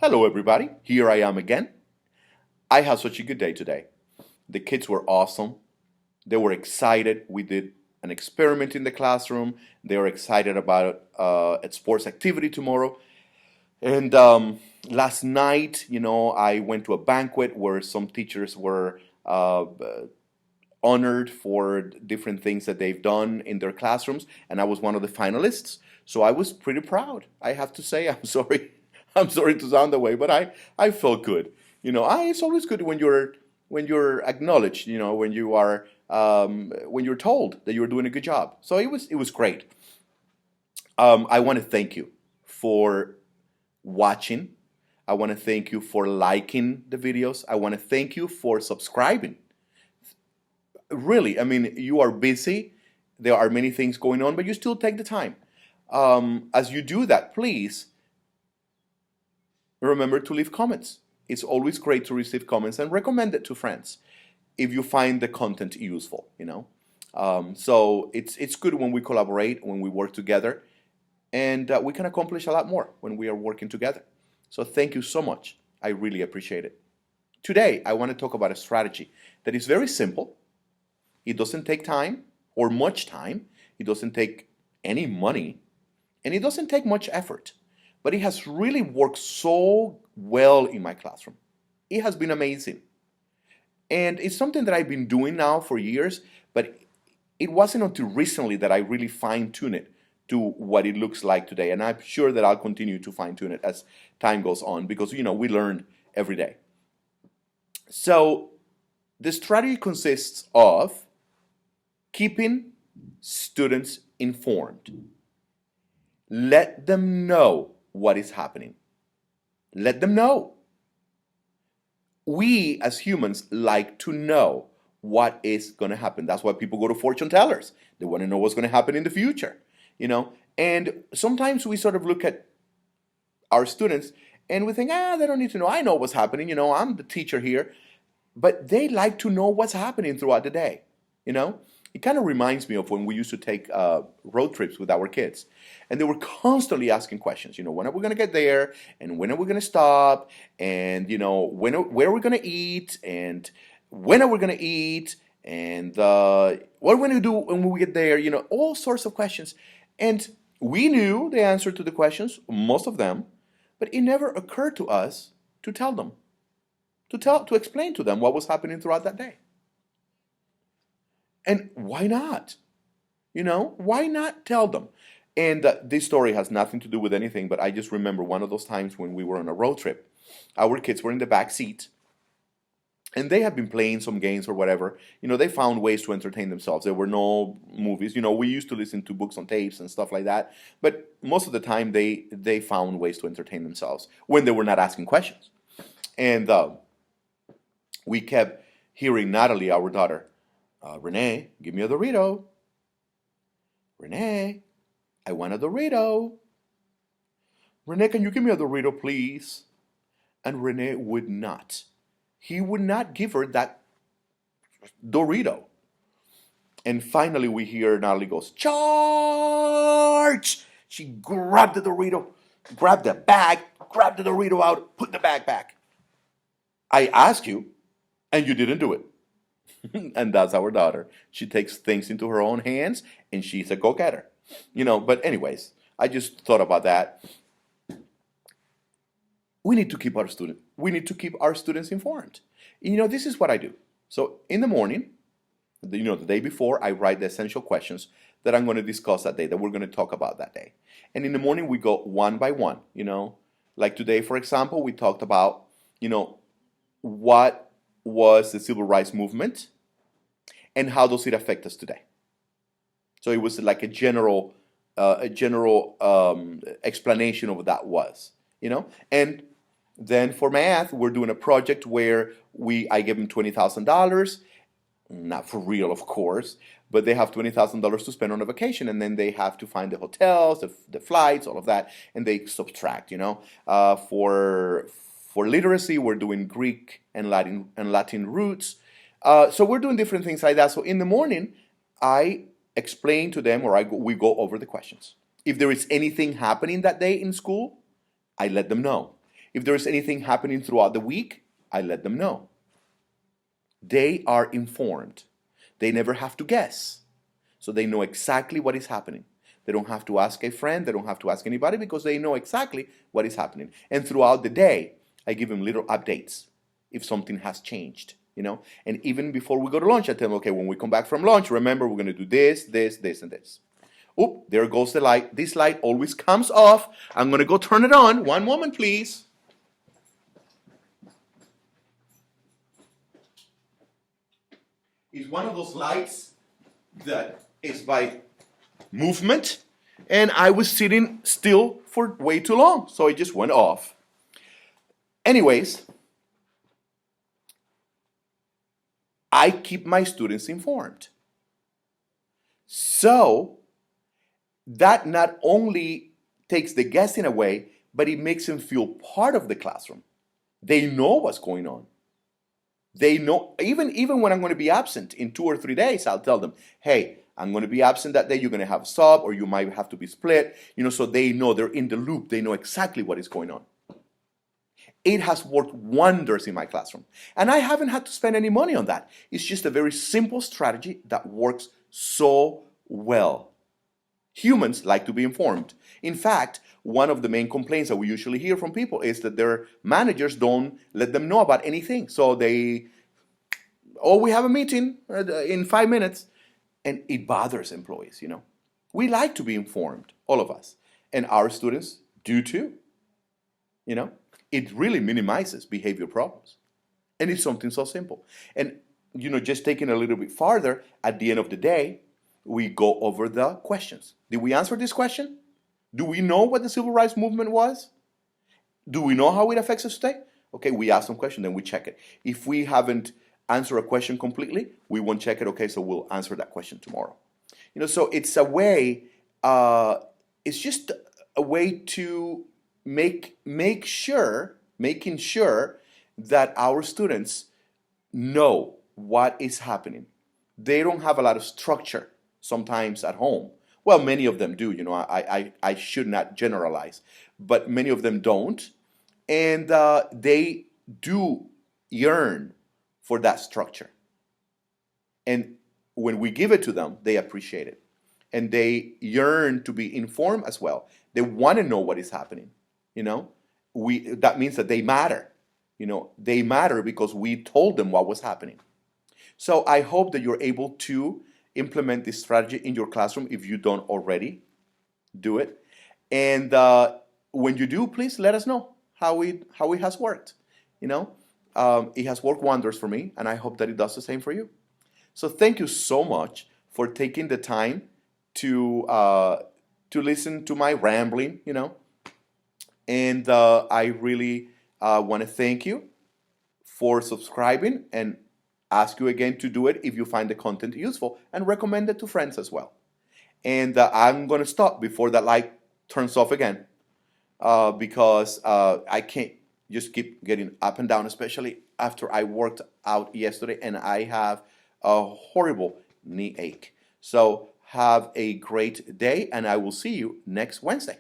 Hello, everybody. Here I am again. I had such a good day today. The kids were awesome. They were excited. We did an experiment in the classroom. They were excited about a sports activity tomorrow. And last night, I went to a banquet where some teachers were honored for different things that they've done in their classrooms, and I was one of the finalists. So I was pretty proud. I have to say, I'm sorry, I'm sorry to sound that way, but I felt good. It's always good when you're acknowledged. When you're told that you're doing a good job. So it was great. I want to thank you for watching. I want to thank you for liking the videos. I want to thank you for subscribing. Really, I mean, you are busy. There are many things going on, but you still take the time. As you do that, please remember to leave comments. It's always great to receive comments and recommend it to friends if you find the content useful. So it's good when we collaborate, when we work together, and we can accomplish a lot more when we are working together. So thank you so much. I really appreciate it. Today, I want to talk about a strategy that is very simple. It doesn't take time or much time. It doesn't take any money, and it doesn't take much effort. But it has really worked so well in my classroom. It has been amazing. And it's something that I've been doing now for years, but it wasn't until recently that I really fine-tuned it to what it looks like today. And I'm sure that I'll continue to fine-tune it as time goes on because, we learn every day. So the strategy consists of keeping students informed. Let them know what is happening. Let them know. We as humans like to know what is going to happen. That's why people go to fortune tellers. They want to know what's going to happen in the future. And sometimes we sort of look at our students and we think, they don't need to know. I know what's happening. I'm the teacher here. But they like to know what's happening throughout the day. It kind of reminds me of when we used to take road trips with our kids. And they were constantly asking questions. When are we going to get there? And when are we going to stop? And, where are we going to eat? And when are we going to eat? And what are we going to do when we get there? All sorts of questions. And we knew the answer to the questions, most of them, but it never occurred to us to tell them, to explain to them what was happening throughout that day. And why not? Why not tell them? And this story has nothing to do with anything, but I just remember one of those times when we were on a road trip. Our kids were in the back seat, and they had been playing some games or whatever. They found ways to entertain themselves. There were no movies. We used to listen to books on tapes and stuff like that. But most of the time, they found ways to entertain themselves when they were not asking questions. And we kept hearing Natalie, our daughter, Renee, give me a Dorito. Renee, I want a Dorito. Renee, can you give me a Dorito, please? And Renee would not. He would not give her that Dorito. And finally we hear Natalie goes, charge! She grabbed the Dorito, grabbed the bag, grabbed the Dorito out, put the bag back. I asked you, and you didn't do it. And that's our daughter. She takes things into her own hands, and she's a go-getter. But anyways, I just thought about that. We need to keep our students informed. This is what I do. So in the morning, the day before, I write the essential questions that I'm going to discuss that day, that we're going to talk about that day. And in the morning, we go one by one. Like today, for example, we talked about, what was the civil rights movement and how does it affect us today. So it was like a general explanation of what that was, And then for math, we're doing a project where I give them $20,000, not for real, of course, but they have $20,000 to spend on a vacation, and then they have to find the hotels, the flights, all of that, and they subtract. For literacy, we're doing Greek and Latin roots. So we're doing different things like that. So in the morning, I explain to them, or we go over the questions. If there is anything happening that day in school, I let them know. If there is anything happening throughout the week, I let them know. They are informed. They never have to guess. So they know exactly what is happening. They don't have to ask a friend. They don't have to ask anybody because they know exactly what is happening. And throughout the day, I give them little updates if something has changed, And even before we go to lunch, I tell them, okay, when we come back from lunch, remember we're going to do this, this, this, and this. Oop, there goes the light. This light always comes off. I'm going to go turn it on. One moment, please. It's one of those lights that is by movement, and I was sitting still for way too long, so it just went off. Anyways, I keep my students informed. So that not only takes the guessing away, but it makes them feel part of the classroom. They know what's going on. They know, even when I'm going to be absent in 2 or 3 days, I'll tell them, hey, I'm going to be absent that day, you're going to have a sub, or you might have to be split, so they know, they're in the loop, they know exactly what is going on. It has worked wonders in my classroom. And I haven't had to spend any money on that. It's just a very simple strategy that works so well. Humans like to be informed. In fact, one of the main complaints that we usually hear from people is that their managers don't let them know about anything. So we have a meeting in 5 minutes, and it bothers employees, We like to be informed, all of us. And our students do too, It really minimizes behavior problems. And it's something so simple. And, just taking a little bit farther, at the end of the day, we go over the questions. Did we answer this question? Do we know what the civil rights movement was? Do we know how it affects us today? Okay, we ask some questions, then we check it. If we haven't answered a question completely, we won't check it. Okay, so we'll answer that question tomorrow. So it's a way, it's just a way to making sure that our students know what is happening. They don't have a lot of structure sometimes at home. Well, many of them do, I should not generalize, but many of them don't. And they do yearn for that structure. And when we give it to them, they appreciate it. And they yearn to be informed as well. They want to know what is happening. That means that they matter. They matter because we told them what was happening. So I hope that you're able to implement this strategy in your classroom if you don't already do it. And when you do, please let us know how it has worked. It has worked wonders for me, and I hope that it does the same for you. So thank you so much for taking the time to listen to my rambling, And I really want to thank you for subscribing and ask you again to do it if you find the content useful, and recommend it to friends as well. And I'm going to stop before that light turns off again because I can't just keep getting up and down, especially after I worked out yesterday and I have a horrible knee ache. So have a great day, and I will see you next Wednesday.